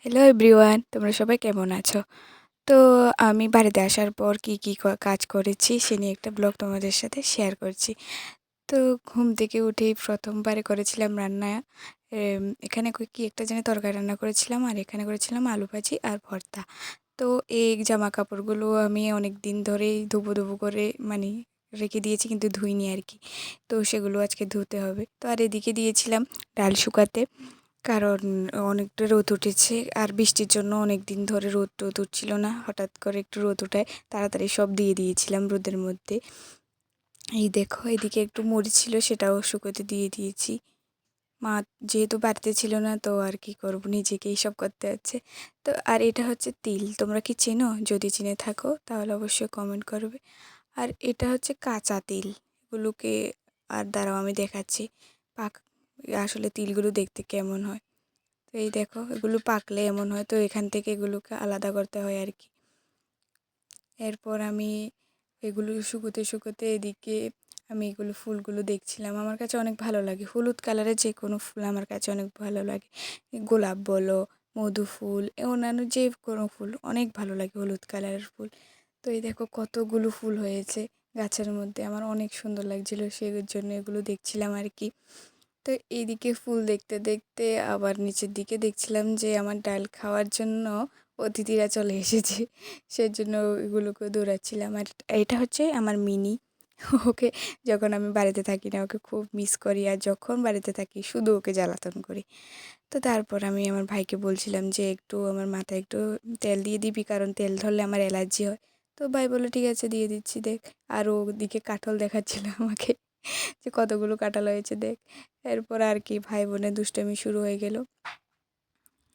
Hello everyone, তোমরা সবাই কেমন আছো? তো আমি বাড়িতে আসার পর কি কাজ করেছি সে নিয়ে একটা ব্লগ তোমাদের সাথে শেয়ার করছি। তো ঘুম থেকে উঠেই প্রথমবারে করেছিলাম রান্না। এখানে কি একটা যেন তরকারি রান্না করেছিলাম, আর এখানে করেছিলাম আলু ভাজি আর ভর্তা। তো এই জামা কাপড়গুলো আমি অনেক দিন ধরেই ধুবো ধুবো করে মানে রেখে দিয়েছি, কিন্তু ধুইনি আর কি। তো সেগুলো আজকে ধুতে হবে। তো আর এদিকে দিয়েছিলাম ডাল শুকাতে, কারণ অনেকটা রোদ উঠেছে আর বৃষ্টির জন্য অনেক দিন ধরে রোদ উঠছিল না। হঠাৎ করে একটু রোদ ওঠায় তাড়াতাড়ি সব দিয়ে দিয়েছিলাম রোদের মধ্যে। এই দেখো, এদিকে একটু মরিচ ছিল, সেটাও শুকোতে দিয়ে দিয়েছি। মা যেহেতু বাড়িতে ছিল না, তো আর কি করব, নিজেকেই সব করতে হচ্ছে। তো আর এটা হচ্ছে তিল, তোমরা কি চেনো? যদি চিনে থাকো তাহলে অবশ্যই কমেন্ট করবে। আর এটা হচ্ছে কাঁচা তিল, এগুলোকে আর দাঁড়াও আমি দেখাচ্ছি। পাক আসলে তিলগুলো দেখতে কেমন হয়। তো এই দেখো, এগুলো পাকলে এমন হয়, তো এখান থেকে এগুলোকে আলাদা করতে হয় আর কি। এরপর আমি এগুলো শুকোতে শুকোতে এদিকে আমি এগুলো ফুলগুলো দেখছিলাম। আমার কাছে অনেক ভালো লাগে, হলুদ কালারের যে কোনো ফুল আমার কাছে অনেক ভালো লাগে। গোলাপ বলো, মধু ফুল, অন্যান্য যে কোনো ফুল অনেক ভালো লাগে, হলুদ কালারের ফুল। তো এই দেখো কতগুলো ফুল হয়েছে গাছের মধ্যে, আমার অনেক সুন্দর লাগছিল, সেই জন্য এগুলো দেখছিলাম আর কি। তো এইদিকে ফুল দেখতে দেখতে আবার নিচের দিকে দেখছিলাম যে আমার ডাল খাওয়ার জন্য অতিথিরা চলে এসেছে, সেজন্য এগুলোকে দৌড়াচ্ছিলাম। আর এটা হচ্ছে আমার মিনি। ওকে যখন আমি বাড়িতে থাকি না ওকে খুব মিস করি, আর যখন বাড়িতে থাকি শুধু ওকে জ্বালাতন করি। তো তারপর আমি আমার ভাইকে বলছিলাম যে একটু আমার মাথায় একটু তেল দিয়ে দিবি, কারণ তেল ধরলে আমার অ্যালার্জি হয়। তো ভাই বললো ঠিক আছে দিয়ে দিচ্ছি, দেখ। আর ওদিকে কাঁঠাল দেখাচ্ছিল আমাকে যে কতগুলো কাঁঠাল হয়েছে দেখ। এরপর আর কি ভাই বোনের দুষ্টামি শুরু হয়ে গেল,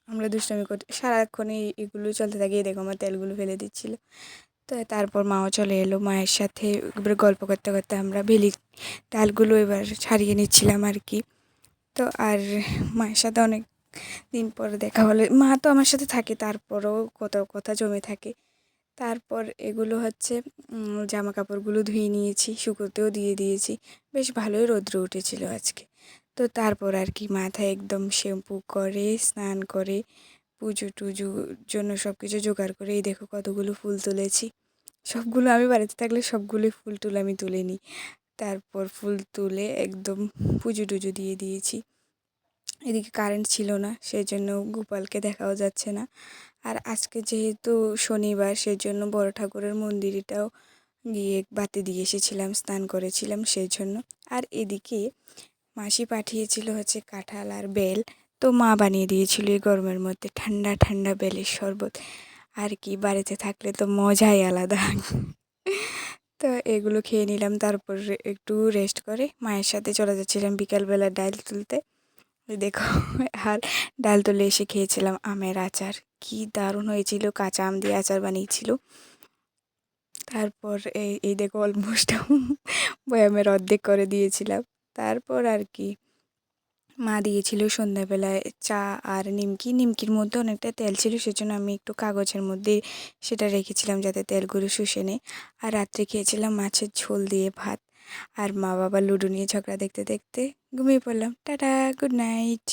আমরা দুষ্টামি করতে সারাক্ষণ এগুলো চলতে থাকে। এই দেখো আমার তেলগুলো ফেলে দিচ্ছিল। তো তারপর মাও চলে এলো, মায়ের সাথে এবার গল্প করতে করতে আমরা ভেলি ডালগুলো এবার ছাড়িয়ে নিচ্ছিলাম আর কি। তো আর মায়ের সাথে অনেক দিন পর দেখা হলে, মা তো আমার সাথে থাকে তারপরেও কত কথা জমে থাকে। তারপর এগুলো হচ্ছে জামা কাপড়গুলো ধুয়ে নিয়েছি, শুকোতেও দিয়ে দিয়েছি। বেশ ভালোই রৌদ্র উঠেছিল আজকে। তো তারপর আর কি মাথায় একদম শ্যাম্পু করে স্নান করে পুজো টুজোর জন্য সব কিছু জোগাড় করে এই দেখো কতগুলো ফুল তুলেছি। সবগুলো আমি বাড়িতে থাকলে সবগুলোই ফুল তুলে আমি তুলে নিই। তারপর ফুল তুলে একদম পুজো টুজো দিয়ে দিয়েছি। এদিকে কারেন্ট ছিল না, সেজন্য গোপালকে দেখাও যাচ্ছে না। আর আজকে যেহেতু শনিবার, সেজন্য বড় ঠাকুরের মন্দিরটাও গিয়ে বাতি দিয়ে এসেছিলাম, স্নান করেছিলাম সেই জন্য। আর এদিকে মাসি পাঠিয়েছিল হচ্ছে কাঁঠাল আর বেল, তো মা বানিয়ে দিয়েছিল এই গরমের মধ্যে ঠান্ডা ঠান্ডা বেলের শরবত। আর কি বাড়িতে থাকলে তো মজাই আলাদা। তো এগুলো খেয়ে নিলাম, তারপর একটু রেস্ট করে মায়ের সাথে চলে যাচ্ছিলাম বিকালবেলা ডাল তুলতে। ওই দেখো, আর ডাল তুলে এসে খেয়েছিলাম আমের আচার, কি দারুণ হয়েছিল, কাঁচা আম দিয়ে আচার বানিয়েছিল। তারপর এই দেখো অলমোস্ট বয়ামের অর্ধেক করে দিয়েছিলাম। তারপর আর কি মা দিয়েছিল সন্ধ্যাবেলায় চা আর নিমকি, নিমকির মধ্যে অনেকটা তেল ছিল, সেজন্য আমি একটু কাগজের মধ্যে সেটা রেখেছিলাম যাতে তেলগুলো শুষে নেয়। আর রাত্রে খেয়েছিলাম মাছের ঝোল দিয়ে ভাত। আর মা বাবা লুডো নিয়ে ঝগড়া দেখতে দেখতে ঘুমিয়ে পড়লাম। Tata, good night.